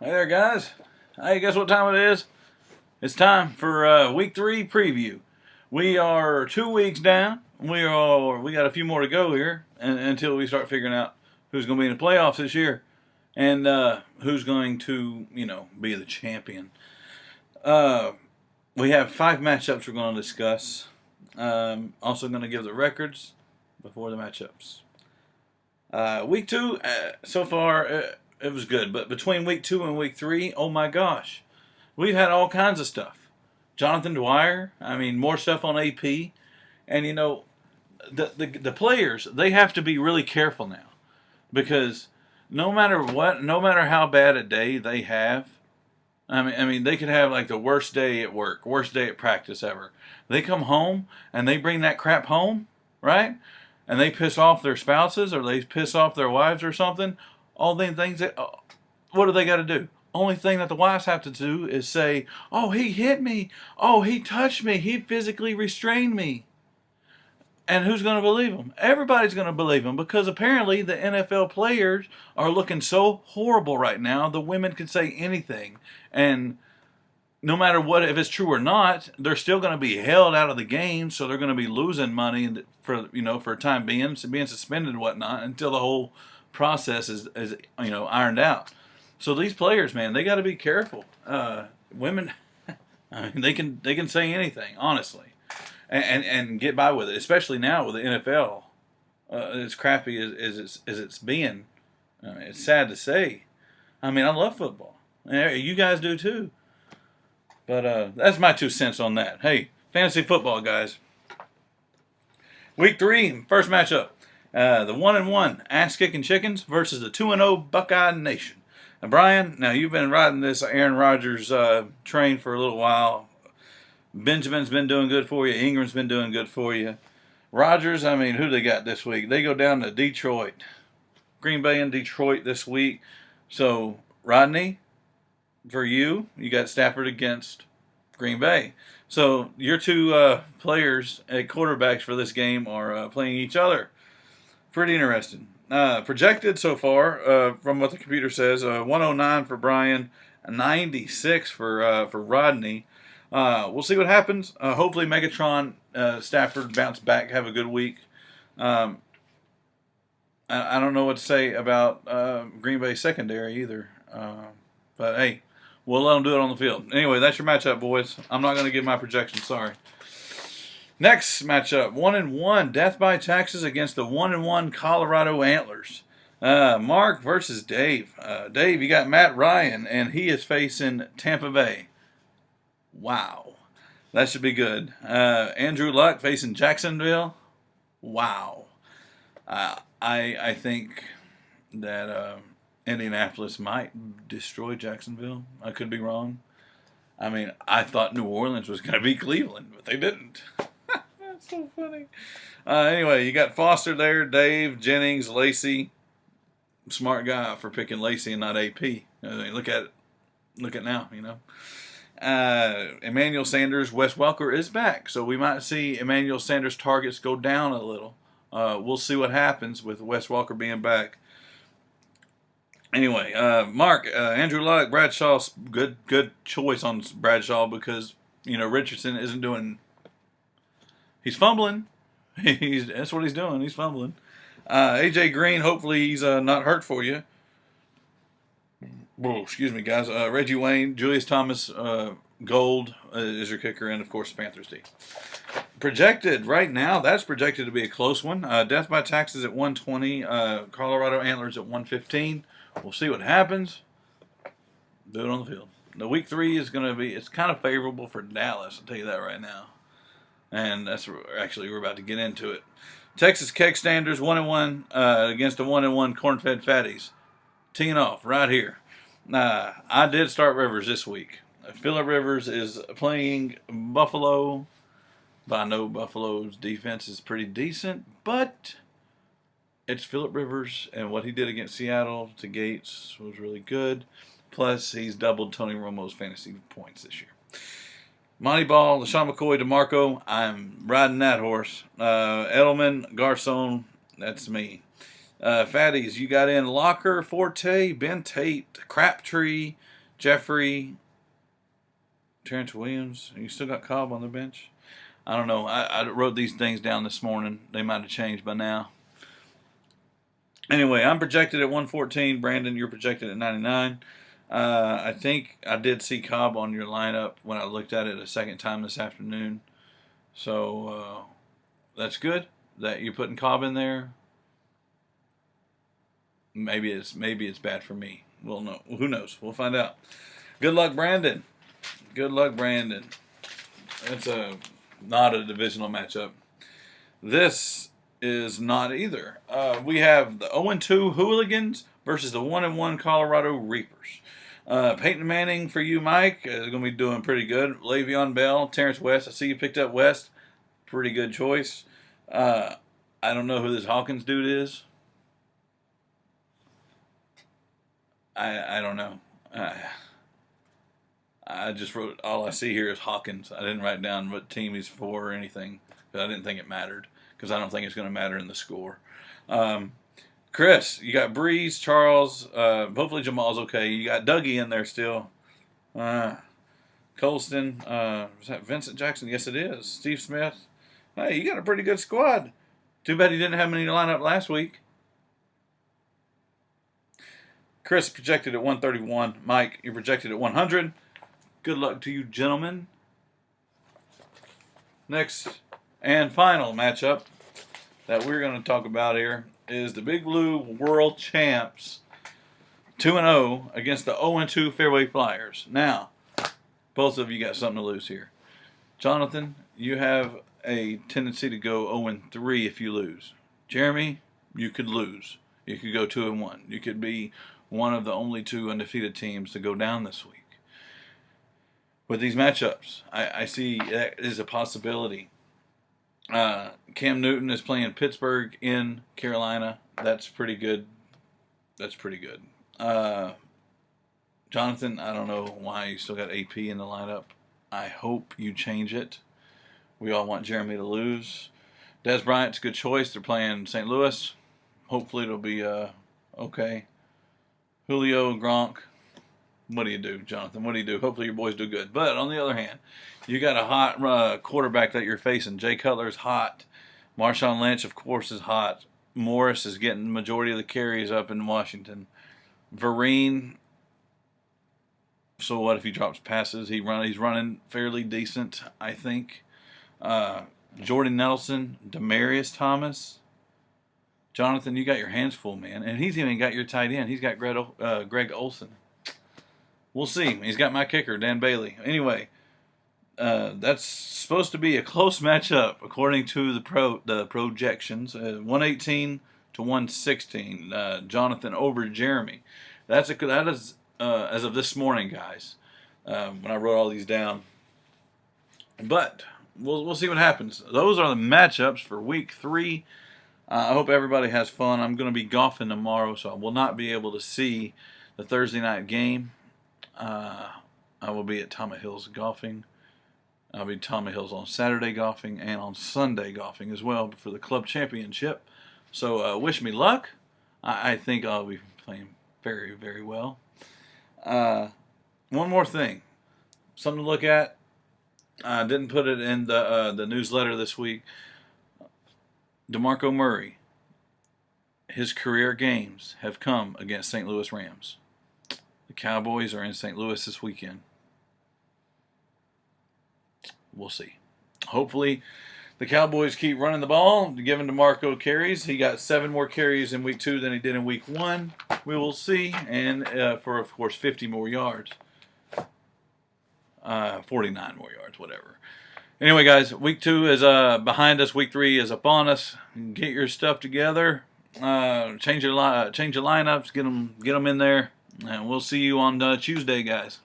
Hey there, guys. Hey, guess what time it is? It's time for week 3 preview. We are 2 weeks down. We got a few more to go here until we start figuring out who's going to be in the playoffs this year and who's going to, be the champion. We have 5 matchups we're going to discuss. Also going to give the records before the matchups. Week 2, so far, it was good. But between week 2 and week 3, oh my gosh. We've had all kinds of stuff. Jonathan Dwyer, more stuff on AP. And, the players, they have to be really careful now. Because no matter what, no matter how bad a day they have, they could have like the worst day at work, worst day at practice ever. They come home and they bring that crap home, right? And they piss off their spouses or they piss off their wives or something. All them things, what do they got to do? Only thing that the wives have to do is say, oh, he hit me. Oh, he touched me. He physically restrained me. And who's going to believe them? Everybody's going to believe them because apparently the NFL players are looking so horrible right now. The women can say anything. And no matter what, if it's true or not, they're still going to be held out of the game. So they're going to be losing money for a time being suspended and whatnot until the whole process is ironed out. So these players, man, they got to be careful. Women, they can say anything, honestly. And get by with it, especially now with the NFL. As crappy as it's being, it's sad to say. I love football. You guys do too. But that's my 2 cents on that. Hey, fantasy football, guys. Week 3, first matchup. The 1-1 ass-kicking Chickens versus the 2-0 Buckeye Nation. Now, Brian, you've been riding this Aaron Rodgers train for a little while. Benjamin's been doing good for you. Ingram's been doing good for you. Rodgers, who they got this week? They go down to Detroit. Green Bay and Detroit this week. So, Rodney, for you got Stafford against Green Bay. So, your 2 players at quarterbacks for this game are playing each other. Pretty interesting. Projected so far, from what the computer says, 109 for Brian, 96 for Rodney. We'll see what happens. Hopefully Megatron, Stafford bounce back, have a good week. I don't know what to say about Green Bay secondary either. But hey, we'll let them do it on the field. Anyway, that's your matchup, boys. I'm not going to give my projection. Sorry. Next matchup, 1-1 Death by Taxes against the 1-1 Colorado Antlers. Mark versus Dave. Dave, you got Matt Ryan, and he is facing Tampa Bay. Wow. That should be good. Andrew Luck facing Jacksonville. Wow. I think that Indianapolis might destroy Jacksonville. I could be wrong. I thought New Orleans was going to beat Cleveland, but they didn't. That's so funny. Anyway, you got Foster there, Dave, Jennings, Lacey. Smart guy for picking Lacey and not AP. Look at now, Emmanuel Sanders, Wes Welker is back, so we might see Emmanuel Sanders' targets go down a little. We'll see what happens with Wes Welker being back. Anyway, Mark, Andrew Luck, Bradshaw, good choice on Bradshaw because Richardson isn't doing. He's fumbling. That's what he's doing. He's fumbling. AJ Green, hopefully he's not hurt for you. Whoa, excuse me, guys. Reggie Wayne, Julius Thomas, Gold is your kicker, and of course Panthers D. Projected right now, that's projected to be a close one. Death by Taxes at 120, Colorado Antlers at 115. We'll see what happens. Do it on the field. The week 3 is going to be, it's kind of favorable for Dallas, I'll tell you that right now. And that's actually, we're about to get into it. Texas Keg Standards 1-1 against the 1-1 Corn-Fed Fatties. Teeing off right here. I did start Rivers this week. Phillip Rivers is playing Buffalo. But I know Buffalo's defense is pretty decent. But it's Phillip Rivers, and what he did against Seattle to Gates was really good. Plus, he's doubled Tony Romo's fantasy points this year. Monty Ball, LaShawn McCoy, DeMarco, I'm riding that horse. Edelman, Garcon, that's me. Fatties, you got in Locker, Forte, Ben Tate, Crabtree, Jeffrey, Terrence Williams. You still got Cobb on the bench? I don't know. I wrote these things down this morning. They might have changed by now. Anyway, I'm projected at 114. Brandon, you're projected at 99. I think I did see Cobb on your lineup when I looked at it a second time this afternoon. So that's good that you're putting Cobb in there. Maybe it's bad for me. We'll know. Who knows? We'll find out. Good luck, Brandon. Good luck, Brandon. It's not a divisional matchup. This is not either. We have the 0-2 Hooligans versus the 1-1 Colorado Reapers. Peyton Manning for you, Mike, is going to be doing pretty good. Le'Veon Bell, Terrence West. I see you picked up West. Pretty good choice. I don't know who this Hawkins dude is. I don't know. I just wrote, all I see here is Hawkins. I didn't write down what team he's for or anything, because I didn't think it mattered, because I don't think it's going to matter in the score. Chris, you got Breeze, Charles, hopefully Jamal's okay. You got Dougie in there still. Colston, is that Vincent Jackson? Yes, it is. Steve Smith. Hey, you got a pretty good squad. Too bad he didn't have many to line up last week. Chris projected at 131. Mike, you're projected at 100. Good luck to you, gentlemen. Next and final matchup that we're going to talk about here is the Big Blue World Champs 2-0 against the 0-2 Fairway Flyers. Now, both of you got something to lose here. Jonathan, you have a tendency to go 0-3 if you lose. Jeremy, you could lose. You could go 2-1. You could be one of the only 2 undefeated teams to go down this week. With these matchups, I see that is a possibility. Cam Newton is playing Pittsburgh in Carolina. That's pretty good. That's pretty good. Jonathan, I don't know why you still got AP in the lineup. I hope you change it. We all want Jeremy to lose. Des Bryant's a good choice. They're playing St. Louis. Hopefully it'll be okay. Julio, Gronk. What do you do, Jonathan? What do you do? Hopefully your boys do good. But on the other hand, you got a hot quarterback that you're facing. Jay Cutler's hot. Marshawn Lynch, of course, is hot. Morris is getting the majority of the carries up in Washington. Vereen, so what if he drops passes? He's running fairly decent, I think. Jordan Nelson, Demaryius Thomas. Jonathan, you got your hands full, man. And he's even got your tight end. He's got Greg Olsen. We'll see. He's got my kicker, Dan Bailey. Anyway, that's supposed to be a close matchup according to the projections. 118 to 116. Jonathan over Jeremy. That is as of this morning, guys. When I wrote all these down. But we'll see what happens. Those are the matchups for week 3. I hope everybody has fun. I'm going to be golfing tomorrow, so I will not be able to see the Thursday night game. I will be at Tommy Hills golfing. I'll be at Tommy Hills on Saturday golfing and on Sunday golfing as well for the club championship. So wish me luck. I think I'll be playing very, very well. One more thing. Something to look at. I didn't put it in the newsletter this week. DeMarco Murray, his career games have come against St. Louis Rams. The Cowboys are in St. Louis this weekend. We'll see. Hopefully, the Cowboys keep running the ball, giving DeMarco carries. He got 7 more carries in week 2 than he did in week 1. We will see. And for, of course, 50 more yards. 49 more yards, whatever. Anyway, guys, week 2 is behind us. Week 3 is upon us. Get your stuff together. Change your lineups. Get them in there. And we'll see you on Tuesday, guys.